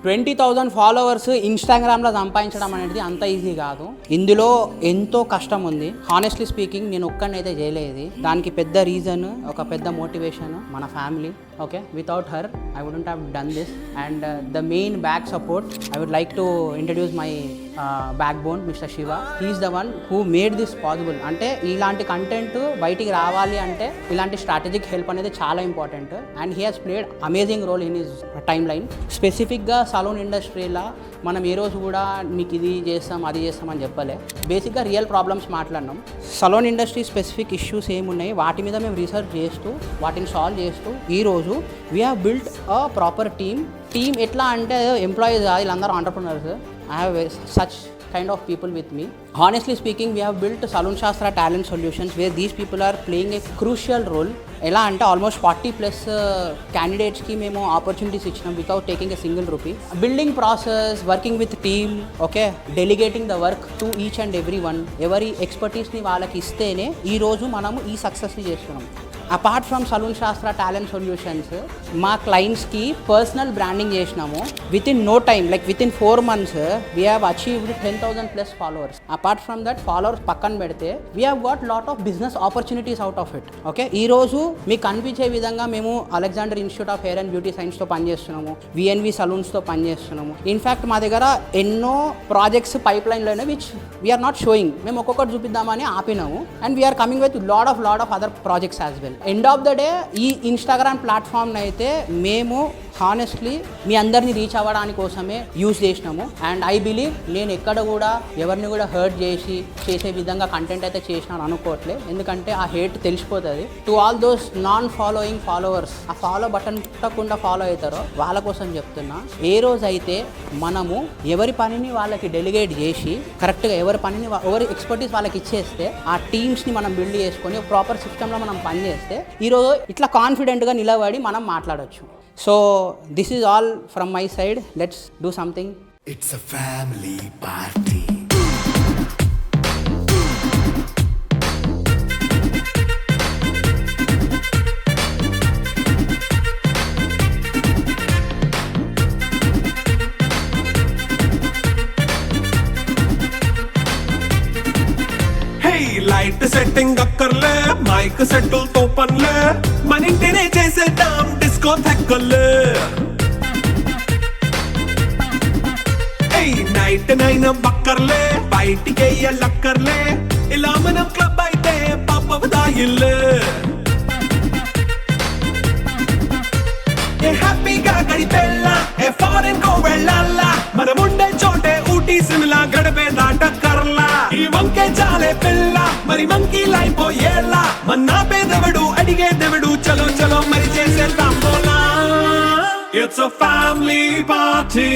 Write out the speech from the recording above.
20,000 followers ఇన్స్టాగ్రామ్లో సంపాదించడం అనేది అంత ఈజీ కాదు. ఇందులో ఎంతో కష్టం ఉంది. హానెస్ట్లీ స్పీకింగ్ నేను ఒక్కడినైతే చేయలేదు. దానికి పెద్ద రీజన్, ఒక పెద్ద మోటివేషన్ మన family. Okay, without her I wouldn't have done this. And the main back support I would like to introduce my backbone mister Shiva. He's the one who made this possible. అంటే ఇలాంటి content బయటికి రావాలి అంటే ఇలాంటి strategic help అనేది చాలా important. And he has played amazing role in his timeline. స్పెసిఫిక్గా salon ఇండస్ట్రీలో మనం ఏ రోజు కూడా మీకు ఇది చేస్తాం అది చేస్తాం అని చెప్పలే. బేసిక్గా రియల్ ప్రాబ్లమ్స్ మాట్లాడినాం. సలూన్ ఇండస్ట్రీ స్పెసిఫిక్ ఇష్యూస్ ఏమున్నాయి వాటి మీద మేము రీసెర్చ్ చేస్తూ వాటిని సాల్వ్ చేస్తూ ఈరోజు we have built a proper team. ఎట్లా అంటే ఎంప్లాయీస్ వీళ్ళందరూ entrepreneurs. I have such kind of people with me. Honestly speaking, we have built Saloon Shastra Talent Solutions where these people are playing a crucial role. ఎలా అంటే almost 40+ క్యాండిడేట్స్కి మేము opportunities ఇచ్చినాం without taking a single rupee. Building process, working with team, okay, delegating the work to each and every one. ఎవరి ఎక్స్పర్టీస్ని వాళ్ళకి ఇస్తేనే ఈరోజు మనము ఈ సక్సెస్ని చేస్తున్నాం. Apart from salon Shastra talent solutions మా క్లయింట్స్కి పర్సనల్ బ్రాండింగ్ చేసినాము. Within no time, like within 4 months we have achieved 10,000+ followers. Apart from that followers పక్కన పెడితే we have got lot of business opportunities out of it. Okay, ఈరోజు మీకు కనిపించే విధంగా మేము Alexander institute of hair and beauty సైన్స్తో పనిచేస్తున్నాము, VNV సలూన్స్తో పనిచేస్తున్నాము. ఇన్ఫ్యాక్ట్ మా దగ్గర ఎన్నో ప్రాజెక్ట్స్ పైప్ లైన్లోనే విచ్ వీఆర్ నాట్ షోయింగ్. మేము ఒక్కొక్కటి చూపిద్దామని ఆపినాము. And we are coming with lot of other projects as well. End of the day ఈ ఇన్స్టాగ్రామ్ ప్లాట్ఫామ్ని అయితే మేము హానెస్ట్లీ మీ అందరినీ రీచ్ అవ్వడానికి కోసమే యూజ్ చేసినాము. అండ్ ఐ బిలీవ్ నేను ఎక్కడ కూడా ఎవరిని కూడా హర్ట్ చేసే విధంగా కంటెంట్ అయితే చేసినాను అనుకోవట్లే. ఎందుకంటే ఆ హేట్ తెలిసిపోతుంది. To all those non following followers, ఆ ఫాలో బటన్ పుట్టకుండా ఫాలో అవుతారో వాళ్ళ కోసం చెప్తున్నా. ఏ రోజైతే మనము ఎవరి పనిని వాళ్ళకి డెలిగేట్ చేసి కరెక్ట్గా ఎవరి ఎక్స్పర్టీస్ వాళ్ళకి ఇచ్చేస్తే ఆ టీమ్స్ని మనం బిల్డ్ చేసుకొని ప్రాపర్ సిస్టంలో మనం పనిచేస్తే ఈరోజు ఇట్లా కాన్ఫిడెంట్గా నిలబడి మనం మాట్లాడవచ్చు. So this is all from my side. Let's do something. It's a family party. Light setting అక్కర్లే, మైక్ సెట్టులతో పనులే, మన ఇంటినే చేసేద్దాం డిస్కో థెక్కలే. నైట్ నైన్ బక్కర్లే, బయటికి వెయ్యలక్కర్లే, ఇలా మనం క్లబ్ అయితే పాపదాయిల్లే. హ్యాపీగా గడిపెళ్ళా, ఫారెన్ కో వెళ్ళాలా, మనం ఉండే చోటే ఊటీ సిమ్లా గడిపే దాటక్కర్లా. ఈ వంకే చాలే పిల్ల, మరి మంకీ లైపోయేలా, మన్నా పేదవడు అడిగే దేవుడు, చలో చలో మరి చేసేద్దాం బోలా. It's a family party.